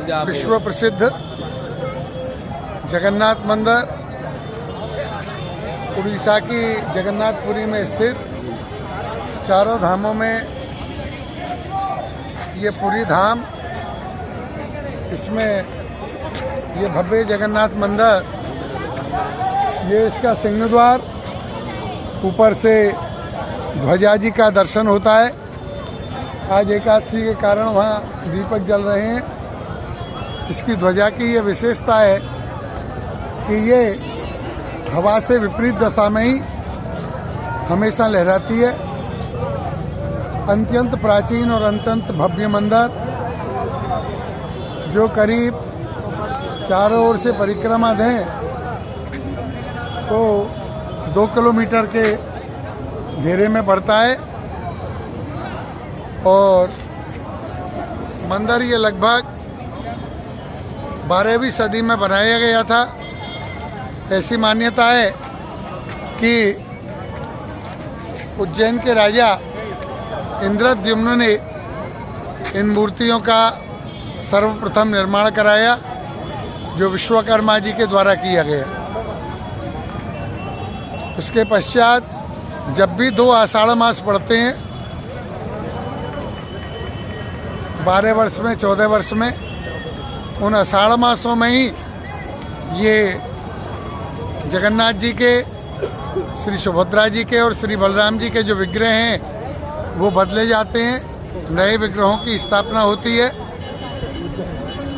विश्व प्रसिद्ध जगन्नाथ मंदिर उड़ीसा की जगन्नाथपुरी में स्थित चारों धामों में ये पुरी धाम, इसमें ये भव्य जगन्नाथ मंदिर, ये इसका सिंह द्वार, ऊपर से ध्वजा जी का दर्शन होता है। आज एकादशी के कारण वहाँ दीपक जल रहे हैं। इसकी ध्वजा की ये विशेषता है कि ये हवा से विपरीत दशा में ही हमेशा लहराती है। अत्यंत प्राचीन और अत्यंत भव्य मंदिर, जो करीब चारों ओर से परिक्रमा दें तो 2 किलोमीटर के घेरे में पड़ता है। और मंदिर ये लगभग 12वीं सदी में बनाया गया था। ऐसी मान्यता है कि उज्जैन के राजा इंद्रद्युम्न ने इन मूर्तियों का सर्वप्रथम निर्माण कराया, जो विश्वकर्मा जी के द्वारा किया गया। उसके पश्चात जब भी 2 आषाढ़ मास पड़ते हैं, 12 वर्ष में 14 वर्ष में, उन आषाढ़ मासों में ही ये जगन्नाथ जी के, श्री सुभद्रा जी के और श्री बलराम जी के जो विग्रह हैं वो बदले जाते हैं, नए विग्रहों की स्थापना होती है।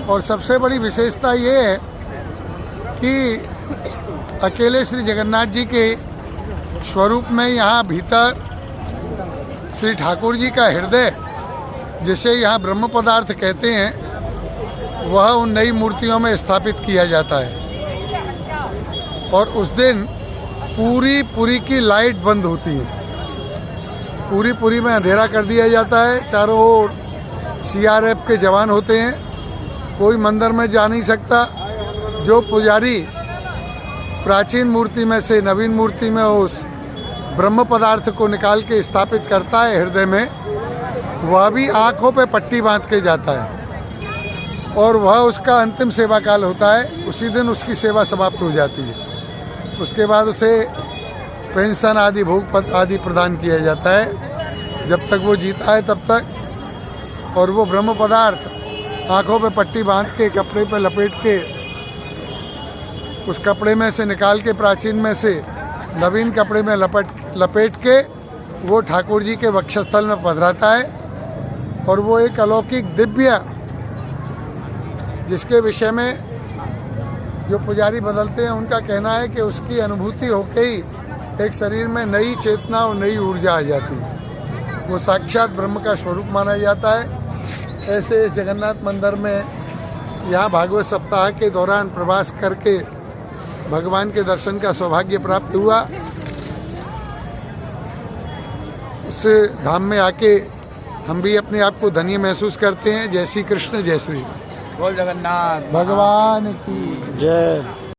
और सबसे बड़ी विशेषता ये है कि अकेले श्री जगन्नाथ जी के स्वरूप में यहाँ भीतर श्री ठाकुर जी का हृदय, जिसे यहाँ ब्रह्म पदार्थ कहते हैं, वह उन नई मूर्तियों में स्थापित किया जाता है। और उस दिन पूरी की लाइट बंद होती है, पूरी में अंधेरा कर दिया जाता है। चारों ओर CRF के जवान होते हैं, कोई मंदिर में जा नहीं सकता। जो पुजारी प्राचीन मूर्ति में से नवीन मूर्ति में उस ब्रह्म पदार्थ को निकाल के स्थापित करता है हृदय में, वह भी आँखों पे पट्टी बांध के जाता है और वह उसका अंतिम सेवा काल होता है। उसी दिन उसकी सेवा समाप्त हो जाती है। उसके बाद उसे पेंशन आदि भोग आदि प्रदान किया जाता है, जब तक वो जीता है तब तक। और वो ब्रह्म पदार्थ आँखों पे पट्टी बांध के, कपड़े पे लपेट के, उस कपड़े में से निकाल के प्राचीन में से नवीन कपड़े में लपेट के वो ठाकुर जी के वक्षस्थल में पधराता है। और वो एक अलौकिक दिव्य, जिसके विषय में जो पुजारी बदलते हैं उनका कहना है कि उसकी अनुभूति होके ही एक शरीर में नई चेतना और नई ऊर्जा आ जाती है। वो साक्षात ब्रह्म का स्वरूप माना जाता है। ऐसे इस जगन्नाथ मंदिर में यहाँ भागवत सप्ताह के दौरान प्रवास करके भगवान के दर्शन का सौभाग्य प्राप्त हुआ। इस धाम में आके हम भी अपने आप को धन्य महसूस करते हैं। जय श्री कृष्ण, जय श्री राम। बोल जगन्नाथ भगवान की जय।